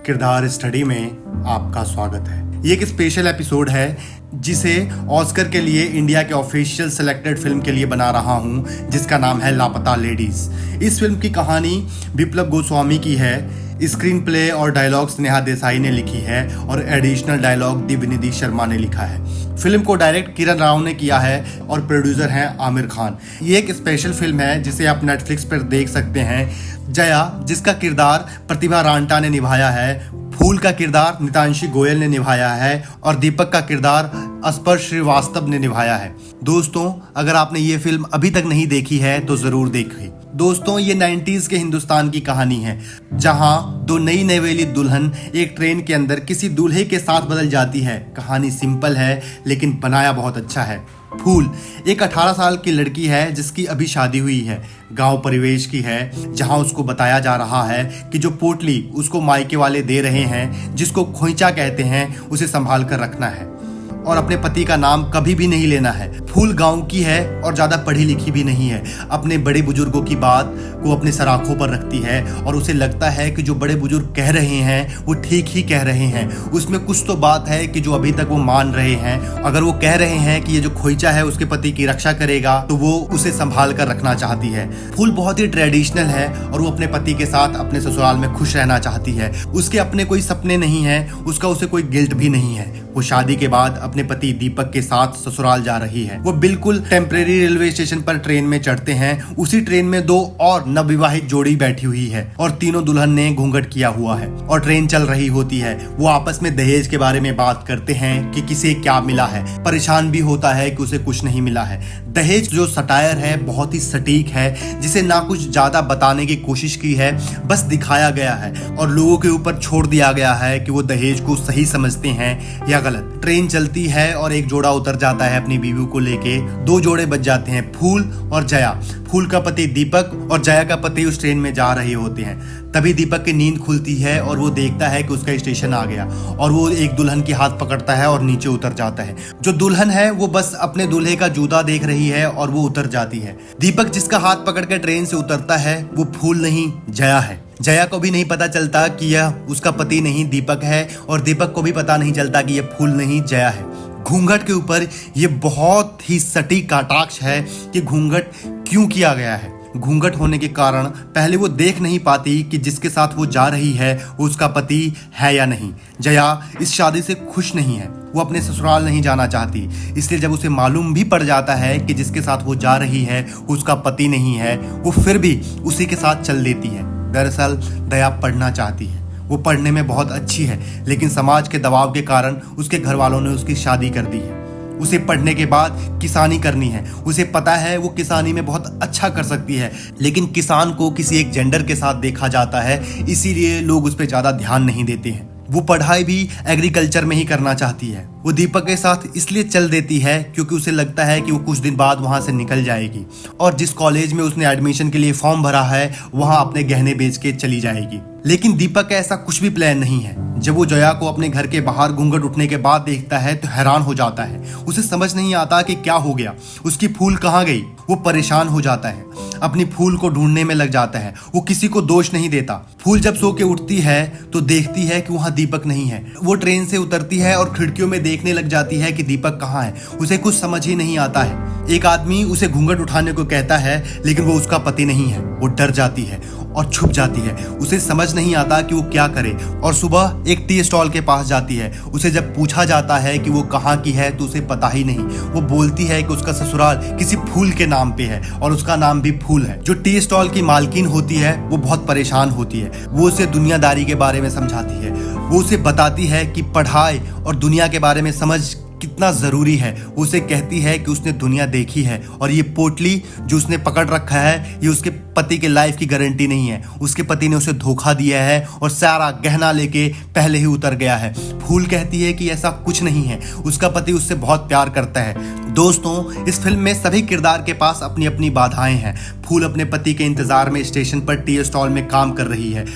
किरदार स्टडी में आपका स्वागत है। ये एक स्पेशल एपिसोड है जिसे ऑस्कर के लिए इंडिया के ऑफिशियल सिलेक्टेड फिल्म के लिए बना रहा हूँ, जिसका नाम है लापता लेडीज। इस फिल्म की कहानी विप्लव गोस्वामी की है। स्क्रीन प्ले और डायलॉग्स नेहा देसाई ने लिखी है और एडिशनल डायलॉग दिव्यनिधि शर्मा ने लिखा है। फिल्म को डायरेक्ट किरण राव ने किया है और प्रोड्यूसर हैं आमिर खान। ये एक स्पेशल फिल्म है जिसे आप नेटफ्लिक्स पर देख सकते हैं। जया, जिसका किरदार प्रतिभा रांटा ने निभाया है, फूल का किरदार नितांशी गोयल ने निभाया है और दीपक का किरदार अस्पर श्रीवास्तव ने निभाया है। दोस्तों, अगर आपने ये फिल्म अभी तक नहीं देखी है तो जरूर देखिए। दोस्तों, ये 90s के हिंदुस्तान की कहानी है, जहां दो नई नवेली दुल्हन एक ट्रेन के अंदर किसी दूल्हे के साथ बदल जाती है। कहानी सिंपल है लेकिन बनाया बहुत अच्छा है। फूल एक 18 साल की लड़की है जिसकी अभी शादी हुई है। गांव परिवेश की है, जहां उसको बताया जा रहा है कि जो पोटली उसको मायके वाले दे रहे हैं, जिसको खोइचा कहते हैं, उसे संभाल कर रखना है और अपने पति का नाम कभी भी नहीं लेना है। फूल गांव की है और ज़्यादा पढ़ी लिखी भी नहीं है। अपने बड़े बुजुर्गों की बात को अपने सराखों पर रखती है और उसे लगता है कि जो बड़े बुजुर्ग कह रहे हैं वो ठीक ही कह रहे हैं। उसमें कुछ तो बात है कि जो अभी तक वो मान रहे हैं। अगर वो कह रहे हैं कि ये जो खोइचा है उसके पति की रक्षा करेगा, तो वो उसे संभाल कर रखना चाहती है। फूल बहुत ही ट्रेडिशनल है और वो अपने पति के साथ अपने ससुराल में खुश रहना चाहती है। उसके अपने कोई सपने नहीं है, उसका उसे कोई गिल्ट भी नहीं है। वो शादी के बाद अपने पति दीपक के साथ ससुराल जा रही है। वो बिल्कुल टेम्परेरी रेलवे स्टेशन पर ट्रेन में चढ़ते हैं। उसी ट्रेन में दो और नवविवाहित जोड़ी बैठी हुई है और तीनों दुल्हन ने घूंघट किया हुआ है और ट्रेन चल रही होती है। वो आपस में दहेज के बारे में बात करते हैं कि किसे क्या मिला है। परेशान भी होता है कि उसे कुछ नहीं मिला है। दहेज जो सटायर है बहुत ही सटीक है, जिसे ना कुछ ज्यादा बताने की कोशिश की है, बस दिखाया गया है और लोगों के ऊपर छोड़ दिया गया है कि वो दहेज को सही समझते हैं या गलत। ट्रेन चलती है और एक जोड़ा उतर जाता है अपनी बीवी को लेके। दो जोड़े बच जाते हैं, फूल और जया। फूल का पति दीपक और जया का पति उस ट्रेन में जा रहे होते हैं। तभी दीपक की नींद खुलती है और वो देखता है कि उसका स्टेशन आ गया और वो एक दुल्हन की हाथ पकड़ता है और नीचे उतर जाता है। जो दुल्हन है वो बस अपने दूल्हे का जूता देख रही है और वो उतर जाती है। दीपक जिसका हाथ पकड़ के ट्रेन से उतरता है वो फूल नहीं, जया है। जया को भी नहीं पता चलता कि यह उसका पति नहीं दीपक है और दीपक को भी पता नहीं चलता कि यह फूल नहीं, जया है। घूंघट के ऊपर यह बहुत ही सटीक कटाक्ष है कि घूंघट क्यों किया गया है। घूंघट होने के कारण पहले वो देख नहीं पाती कि जिसके साथ वो जा रही है वो उसका पति है या नहीं। जया इस शादी से खुश नहीं है, वो अपने ससुराल नहीं जाना चाहती। इसलिए जब उसे मालूम भी पड़ जाता है कि जिसके साथ वो जा रही है उसका पति नहीं है, वो फिर भी उसी के साथ चल देती है। दरअसल दया पढ़ना चाहती है, वो पढ़ने में बहुत अच्छी है, लेकिन समाज के दबाव के कारण उसके घर वालों ने उसकी शादी कर दी है। उसे पढ़ने के बाद किसानी करनी है। उसे पता है वो किसानी में बहुत अच्छा कर सकती है, लेकिन किसान को किसी एक जेंडर के साथ देखा जाता है, इसीलिए लोग उस पर ज़्यादा ध्यान नहीं देते हैं। वो पढ़ाई भी एग्रीकल्चर में ही करना चाहती है। वो दीपक के साथ इसलिए चल देती है क्योंकि उसे लगता है कि वो कुछ दिन बाद वहाँ से निकल जाएगी और जिस कॉलेज में उसने एडमिशन के लिए फॉर्म भरा है वहाँ अपने गहने बेच के चली जाएगी। लेकिन दीपक का ऐसा कुछ भी प्लान नहीं है। जब वो जया को अपने घर के बाहर घूंघट उठने के बाद देखता है तो हैरान हो जाता है। उसे समझ नहीं आता कि क्या हो गया, उसकी फूल कहाँ गई। वो परेशान हो जाता है, अपनी फूल को ढूंढने में लग जाता है। वो किसी को दोष नहीं देता। फूल जब सो के उठती है तो देखती है कि वहाँ दीपक नहीं है। वो ट्रेन से उतरती है और खिड़कियों में देखने लग जाती है कि दीपक कहाँ है। उसे कुछ समझ ही नहीं आता है। एक आदमी उसे घूंघट उठाने को कहता है, लेकिन वो उसका पति नहीं है। वो डर जाती है और छुप जाती है। उसे समझ नहीं आता कि वो क्या करे और सुबह एक टी स्टॉल के पास जाती है। उसे जब पूछा जाता है कि वो कहाँ की है तो उसे पता ही नहीं। वो बोलती है कि उसका ससुराल किसी फूल के नाम पे है और उसका नाम भी फूल है। जो टी स्टॉल की मालकिन होती है वो बहुत परेशान होती है। वो उसे दुनियादारी के बारे में समझाती है। वो उसे बताती है कि पढ़ाई और दुनिया के बारे में समझ कितना ज़रूरी है। उसे कहती है कि उसने दुनिया देखी है और ये पोटली जो उसने पकड़ रखा है ये उसके पति के लाइफ की गारंटी नहीं है। उसके पति ने उसे धोखा दिया है और सारा गहना लेके पहले ही उतर गया है। फूल कहती है कि ऐसा कुछ नहीं है, उसका पति उससे बहुत प्यार करता है। दोस्तों, इस फिल्म में सभी किरदार के पास अपनी अपनी बाधाएं हैं। फूल अपने पति के इंतजार में स्टेशन पर टी स्टॉल में काम कर रही है।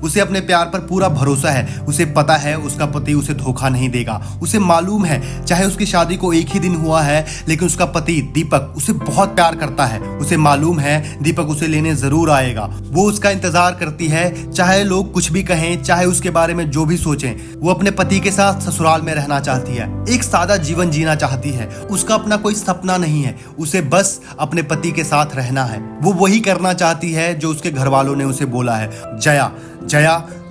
उसे अपने प्यार पर पूरा भरोसा है। उसे पता है उसका पति उसे धोखा नहीं देगा। उसे मालूम है चाहे उसकी शादी को एक ही दिन हुआ है, लेकिन उसका पति दीपक उसे बहुत प्यार करता है। उसे मालूम है दीपक उसे लेने जरूर आएगा। वो उसका इंतजार करती है, चाहे लोग कुछ भी कहें, चाहे उसके बारे में जो भी सोचें। वो अपने पति के साथ ससुराल में रहना चाहती है, एक सादा जीवन जीना चाहती है। उसका अपना कोई सपना नहीं है, उसे बस अपने पति के साथ रहना है। वो वही करना चाहती है जो उसके घर वालों ने उसे बोला है।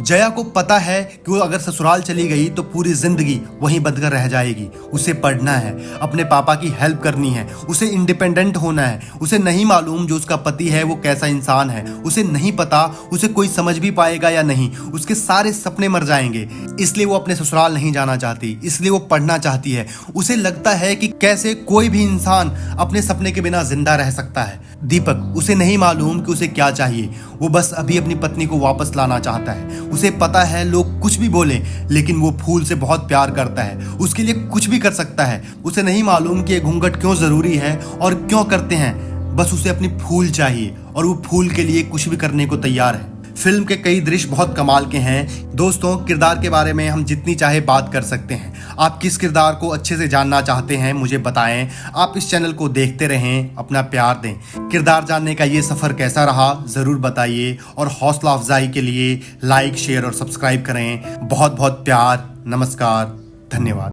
जया को पता है कि वो अगर ससुराल चली गई तो पूरी जिंदगी वहीं बंधकर रह जाएगी। उसे पढ़ना है, अपने पापा की हेल्प करनी है, उसे इंडिपेंडेंट होना है। उसे नहीं मालूम जो उसका पति है वो कैसा इंसान है। उसे नहीं पता उसे कोई समझ भी पाएगा या नहीं। उसके सारे सपने मर जाएंगे, इसलिए वो अपने ससुराल नहीं जाना चाहती, इसलिए वो पढ़ना चाहती है। उसे लगता है कि कैसे कोई भी इंसान अपने सपने के बिना जिंदा रह सकता है। दीपक, उसे नहीं मालूम कि उसे क्या चाहिए। वो बस अभी अपनी पत्नी को वापस लाना चाहता है। उसे पता है लोग कुछ भी बोले, लेकिन वो फूल से बहुत प्यार करता है, उसके लिए कुछ भी कर सकता है। उसे नहीं मालूम कि ये घूंघट क्यों जरूरी है और क्यों करते हैं। बस उसे अपनी फूल चाहिए और वो फूल के लिए कुछ भी करने को तैयार है। फिल्म के कई दृश्य बहुत कमाल के हैं। दोस्तों, किरदार के बारे में हम जितनी चाहे बात कर सकते हैं। आप किस किरदार को अच्छे से जानना चाहते हैं मुझे बताएं। आप इस चैनल को देखते रहें, अपना प्यार दें। किरदार जानने का ये सफ़र कैसा रहा ज़रूर बताइए, और हौसला अफजाई के लिए लाइक, शेयर और सब्सक्राइब करें। बहुत बहुत प्यार, नमस्कार, धन्यवाद।